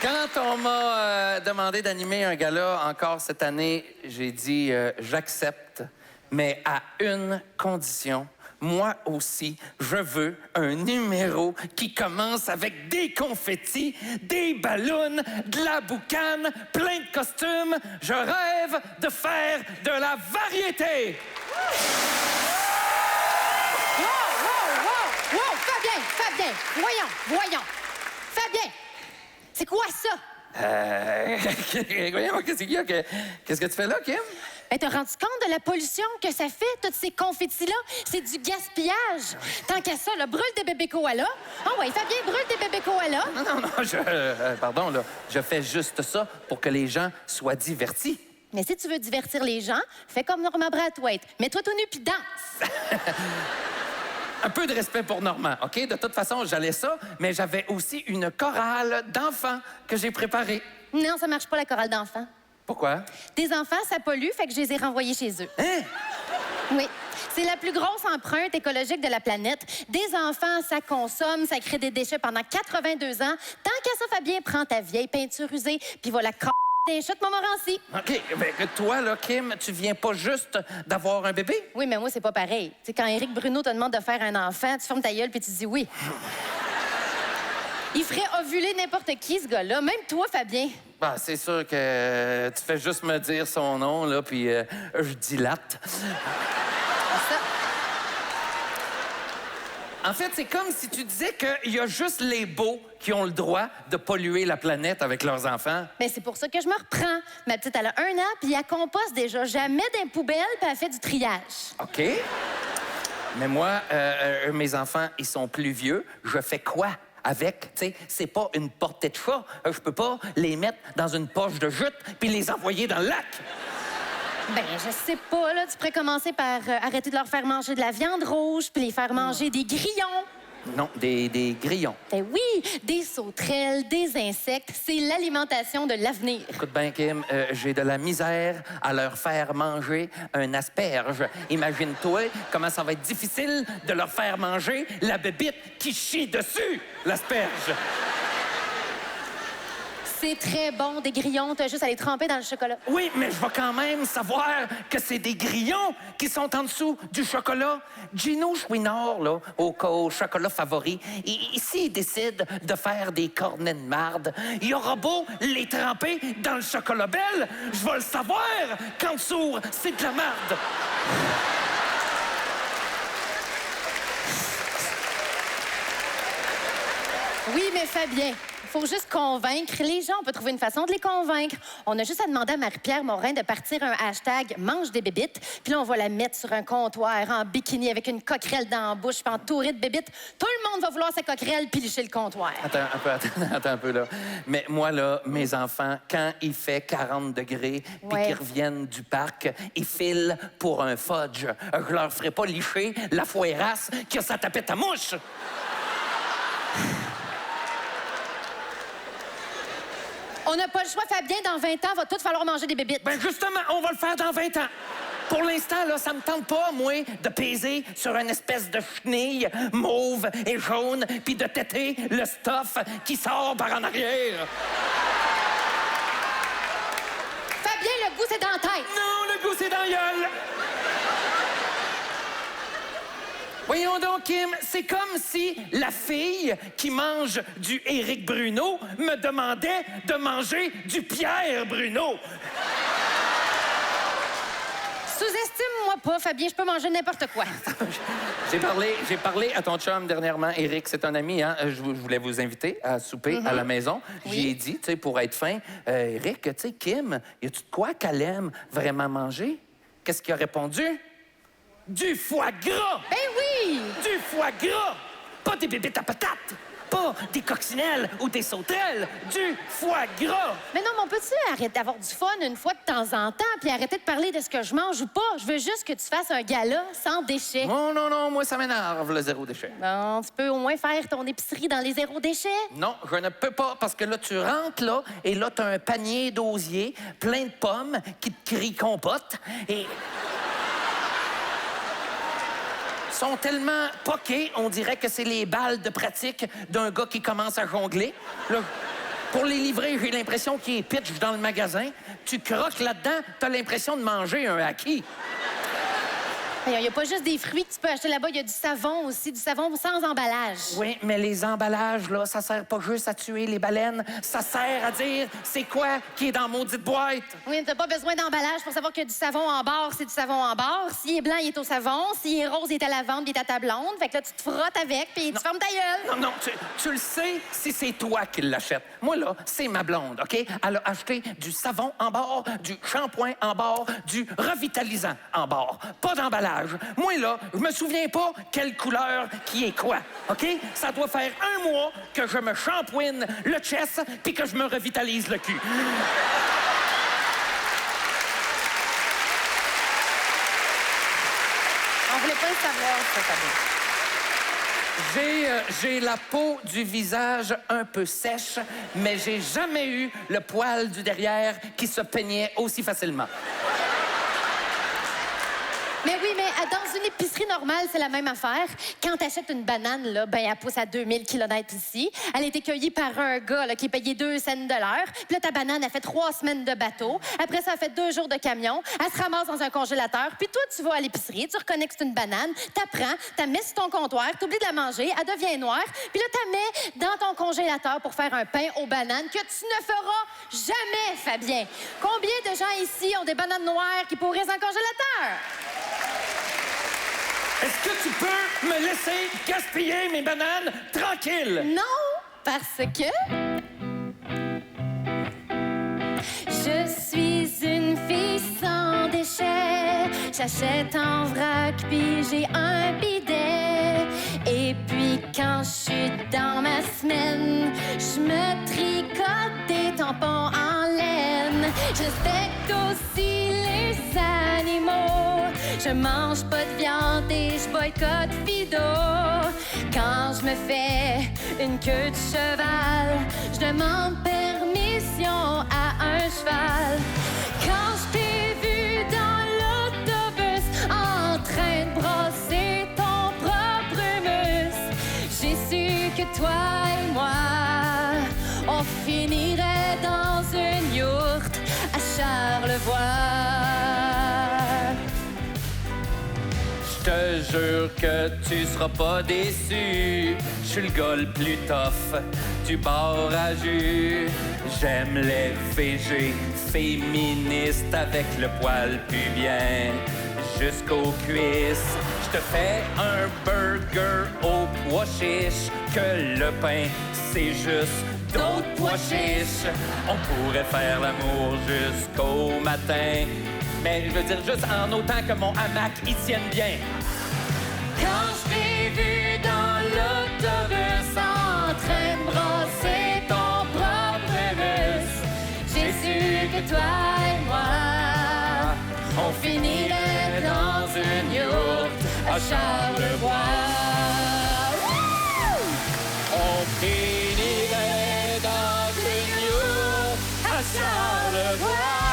Quand on m'a demandé d'animer un gala encore cette année, j'ai dit j'accepte, mais à une condition. Moi aussi, je veux un numéro qui commence avec des confettis, des ballons, de la boucane, plein de costumes. Je rêve de faire de la variété. Wow! Fabien! Voyons! Fabien! C'est quoi ça? Voyons, qu'est-ce qu'il y a? Qu'est-ce que tu fais là, Kim? Ben, t'as rendu compte de la pollution que ça fait, tous ces confettis-là? C'est du gaspillage. Tant qu'à ça, là, brûle des bébés koalas. Ah ouais, Fabien, brûle des bébés koalas. Non, pardon, là. Je fais juste ça pour que les gens soient divertis. Mais si tu veux divertir les gens, fais comme Norma Brathwaite. Mets-toi tout nu puis danse. Un peu de respect pour Normand, OK? De toute façon, j'allais ça, mais j'avais aussi une chorale d'enfants que j'ai préparée. Non, ça marche pas, la chorale d'enfants. Pourquoi? Tes enfants, ça pollue, fait que je les ai renvoyés chez eux. Hein? Oui. C'est la plus grosse empreinte écologique de la planète. Des enfants, ça consomme, ça crée des déchets pendant 82 ans. Tant qu'à ça, Fabien, prends ta vieille peinture usée, puis va la des chutes Montmorency. OK. Ben, toi, là, Kim, tu viens pas juste d'avoir un bébé? Oui, mais moi, c'est pas pareil. Tu sais, quand Éric Bruno te demande de faire un enfant, tu fermes ta gueule puis tu dis oui. Il ferait ovuler n'importe qui, ce gars-là. Même toi, Fabien. Ben, c'est sûr que tu fais juste me dire son nom, là, puis je dilate. Ça. En fait, c'est comme si tu disais qu'il y a juste les beaux qui ont le droit de polluer la planète avec leurs enfants. Mais c'est pour ça que je me reprends. Ma petite, elle a 1 an, puis elle composte déjà jamais dans poubelle, puis elle fait du triage. OK. Mais moi, mes enfants, ils sont plus vieux. Je fais quoi avec? Tu sais, c'est pas une portée de chat. Je peux pas les mettre dans une poche de jute puis les envoyer dans le lac. Ben, je sais pas, là. Tu pourrais commencer par arrêter de leur faire manger de la viande rouge, puis les faire manger des grillons. Non, des grillons. Ben oui, des sauterelles, des insectes. C'est l'alimentation de l'avenir. Écoute bien, Kim, j'ai de la misère à leur faire manger un asperge. Imagine-toi comment ça va être difficile de leur faire manger la bébite qui chie dessus, l'asperge. C'est très bon, des grillons. T'as juste à les tremper dans le chocolat. Oui, mais je vais quand même savoir que c'est des grillons qui sont en dessous du chocolat. Gino Chouinard, là, au chocolat favori, s'il décide de faire des cornets de marde, il aura beau les tremper dans le chocolat belle, je vais le savoir qu'en dessous, c'est de la marde. Oui, mais Fabien, il faut juste convaincre les gens. On peut trouver une façon de les convaincre. On a juste à demander à Marie-Pierre Morin de partir un hashtag « Mange des bébites ». Puis là, on va la mettre sur un comptoir en bikini avec une coquerelle dans la bouche puis entourée de bébites. Tout le monde va vouloir sa coquerelle puis licher le comptoir. Attends un peu, là. Mais moi, là, mes enfants, quand il fait 40 degrés puis qu'ils reviennent du parc, ils filent pour un fudge. Je leur ferai pas licher la foirasse qui a sa tapette à mouche. On n'a pas le choix, Fabien. Dans 20 ans, va tout falloir manger des bébites. Ben justement, on va le faire dans 20 ans. Pour l'instant, là, ça me tente pas, moi, de peser sur une espèce de chenille mauve et jaune puis de têter le stuff qui sort par en arrière. Fabien, le goût, c'est dans la tête. Non, le goût, c'est dans la gueule. Voyons donc, Kim, c'est comme si la fille qui mange du Éric Bruno me demandait de manger du Pierre Bruno. Sous-estime-moi pas, Fabien. Je peux manger n'importe quoi. J'ai parlé à ton chum dernièrement. Éric, c'est un ami, hein? Je voulais vous inviter à souper à la maison. Oui. J'y ai dit, tu sais, pour être fin, Éric, tu sais, Kim, y a-tu de quoi qu'elle aime vraiment manger? Qu'est-ce qu'il a répondu? Du foie gras! Ben oui! Du foie gras! Pas des bébites à patates! Pas des coccinelles ou des sauterelles! Du foie gras! Mais non, mais on peut-tu arrêter d'avoir du fun une fois de temps en temps puis arrêter de parler de ce que je mange ou pas? Je veux juste que tu fasses un gala sans déchets. Non, moi, ça m'énerve, le zéro déchet. Bon, tu peux au moins faire ton épicerie dans les zéro déchets. Non, je ne peux pas, parce que là, tu rentres là, et là, t'as un panier d'osier plein de pommes qui te crient compote, et... sont tellement poqués, on dirait que c'est les balles de pratique d'un gars qui commence à jongler. Là, Pour les livrer, j'ai l'impression qu'ils pitchent dans le magasin. Tu croques là-dedans, t'as l'impression de manger un acquis. Il n'y a pas juste des fruits que tu peux acheter là-bas, il y a du savon aussi, du savon sans emballage. Oui, mais les emballages, là, ça sert pas juste à tuer les baleines. Ça sert à dire c'est quoi qui est dans maudite boîte. Oui, mais t'as pas besoin d'emballage pour savoir qu'il y a du savon en barre, c'est du savon en barre. S'il est blanc, il est au savon. S'il est rose, il est à la vente, puis il est à ta blonde. Fait que là, tu te frottes avec, puis tu fermes ta gueule. Non, tu le sais si c'est toi qui l'achètes. Moi, là, c'est ma blonde, OK? Elle a acheté du savon en barre, du shampoing en barre, du revitalisant en barre. Pas d'emballage. Moi, là, je me souviens pas quelle couleur qui est quoi, OK? Ça doit faire 1 mois que je me shampouine le chest puis que je me revitalise le cul. On voulait pas le savoir, ça, Fabien. J'ai la peau du visage un peu sèche, mais j'ai jamais eu le poil du derrière qui se peignait aussi facilement. Mais oui, mais dans une épicerie normale, c'est la même affaire. Quand t'achètes une banane, là, ben, elle pousse à 2000 km ici. Elle a été cueillie par un gars là, qui est payé 2 cents de l'heure. Puis là, ta banane, elle fait 3 semaines de bateau. Après ça, elle fait 2 jours de camion. Elle se ramasse dans un congélateur. Puis toi, tu vas à l'épicerie, tu reconnais que c'est une banane, t'apprends, t'as mis sur ton comptoir, t'oublies de la manger, elle devient noire. Puis là, t'as mets dans ton congélateur pour faire un pain aux bananes que tu ne feras jamais, Fabien. Combien de gens ici ont des bananes noires qui pourrissent dans le congélateur? Est-ce que tu peux me laisser gaspiller mes bananes tranquilles? Non, parce que... Je suis une fille sans déchets. J'achète en vrac, puis j'ai un bidet. Et puis quand je suis dans ma semaine, je me tricote des tampons en laine. Je respecte aussi les animaux. Je mange pas de viande et je boycotte Fido. Quand je me fais une queue de cheval, je demande permission à un cheval. Quand je t'ai vu dans l'autobus en train de brasser ton propre humus, j'ai su que toi et moi, on finirait dans une yourte à Charlevoix. Je te jure que tu seras pas déçu. Je suis le gars le plus tough du bar à jus. J'aime les VG féministes avec le poil pubien jusqu'aux cuisses. Je te fais un burger au pois chiche, que le pain, c'est juste d'autres pois chiches. On pourrait faire l'amour jusqu'au matin, mais je veux dire juste en autant que mon hamac y tienne bien. Quand je t'ai vu dans l'autobus en train de brasser ton propre humus, j'ai su que toi et moi, on finirait dans une yourte à Charlevoix. On finirait dans une yourte à Charlevoix.